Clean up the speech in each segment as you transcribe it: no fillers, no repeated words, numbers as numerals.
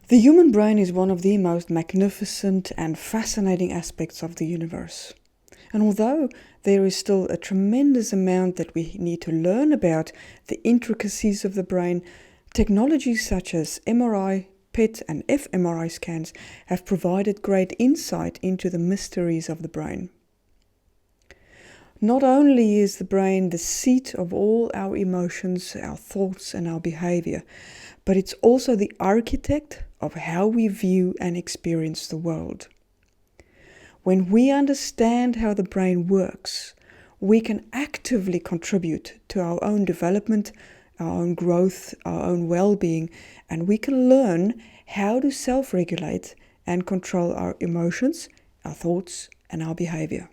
The human brain is one of the most magnificent and fascinating aspects of the universe. And although there is still a tremendous amount that we need to learn about the intricacies of the brain, technologies such as MRI, PET and fMRI scans have provided great insight into the mysteries of the brain. Not only is the brain the seat of all our emotions, our thoughts and our behavior, but it's also the architect of how we view and experience the world. When we understand how the brain works, we can actively contribute to our own development, our own growth, our own well-being, and we can learn how to self-regulate and control our emotions, our thoughts, and our behavior.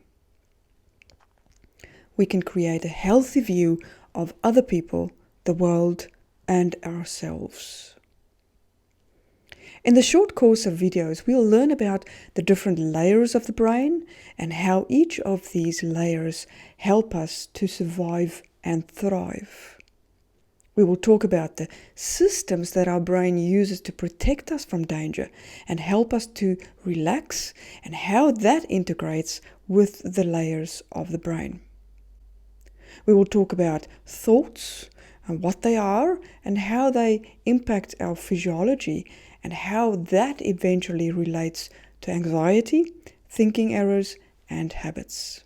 We can create a healthy view of other people, the world, and ourselves. In the short course of videos, we'll learn about the different layers of the brain and how each of these layers help us to survive and thrive. We will talk about the systems that our brain uses to protect us from danger and help us to relax, and how that integrates with the layers of the brain. We will talk about thoughts and what they are and how they impact our physiology, and how that eventually relates to anxiety, thinking errors, and habits.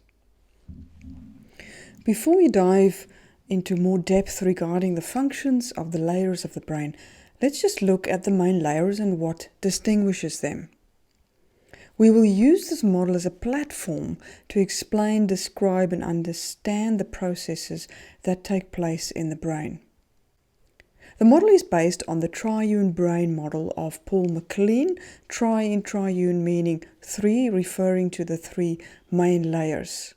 Before we dive into more depth regarding the functions of the layers of the brain, let's just look at the main layers and what distinguishes them. We will use this model as a platform to explain, describe, and understand the processes that take place in the brain. The model is based on the triune brain model of Paul MacLean, triune meaning three, referring to the three main layers.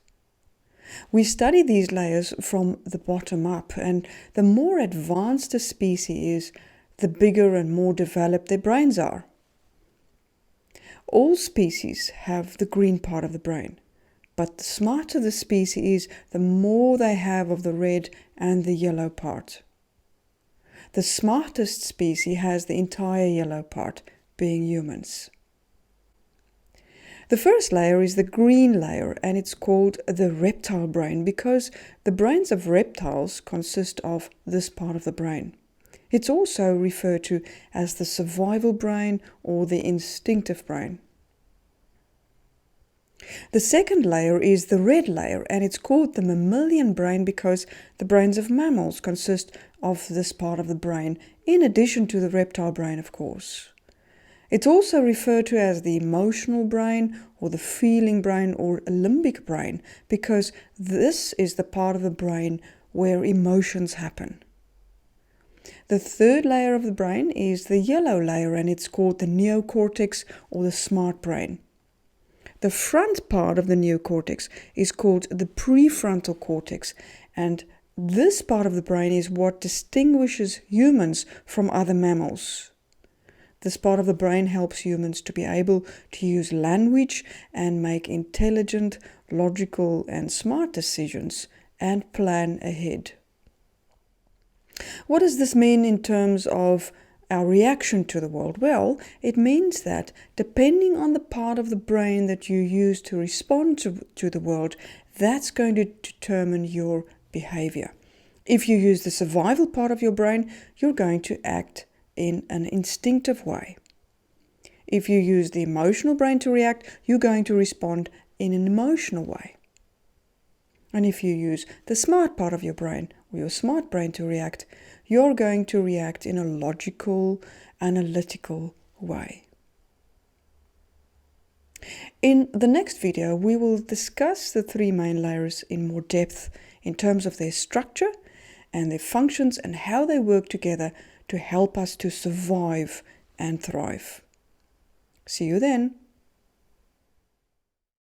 We study these layers from the bottom up, and the more advanced a species is, the bigger and more developed their brains are. All species have the green part of the brain, but the smarter the species is, the more they have of the red and the yellow part. The smartest species has the entire yellow part, being humans. The first layer is the green layer, and it's called the reptile brain because the brains of reptiles consist of this part of the brain. It's also referred to as the survival brain or the instinctive brain. The second layer is the red layer, and it's called the mammalian brain because the brains of mammals consist of this part of the brain, in addition to the reptile brain, of course. It's also referred to as the emotional brain or the feeling brain or limbic brain because this is the part of the brain where emotions happen. The third layer of the brain is the yellow layer, and it's called the neocortex or the smart brain. The front part of the neocortex is called the prefrontal cortex, and this part of the brain is what distinguishes humans from other mammals. This part of the brain helps humans to be able to use language and make intelligent, logical, and smart decisions and plan ahead. What does this mean in terms of our reaction to the world? Well, it means that depending on the part of the brain that you use to respond to the world, that's going to determine your behavior. If you use the survival part of your brain, you're going to act in an instinctive way. If you use the emotional brain to react, you're going to respond in an emotional way. And if you use the smart part of your brain, or your smart brain to react, you're going to react in a logical, analytical way. In the next video, we will discuss the three main layers in more depth in terms of their structure and their functions and how they work together to help us to survive and thrive. See you then.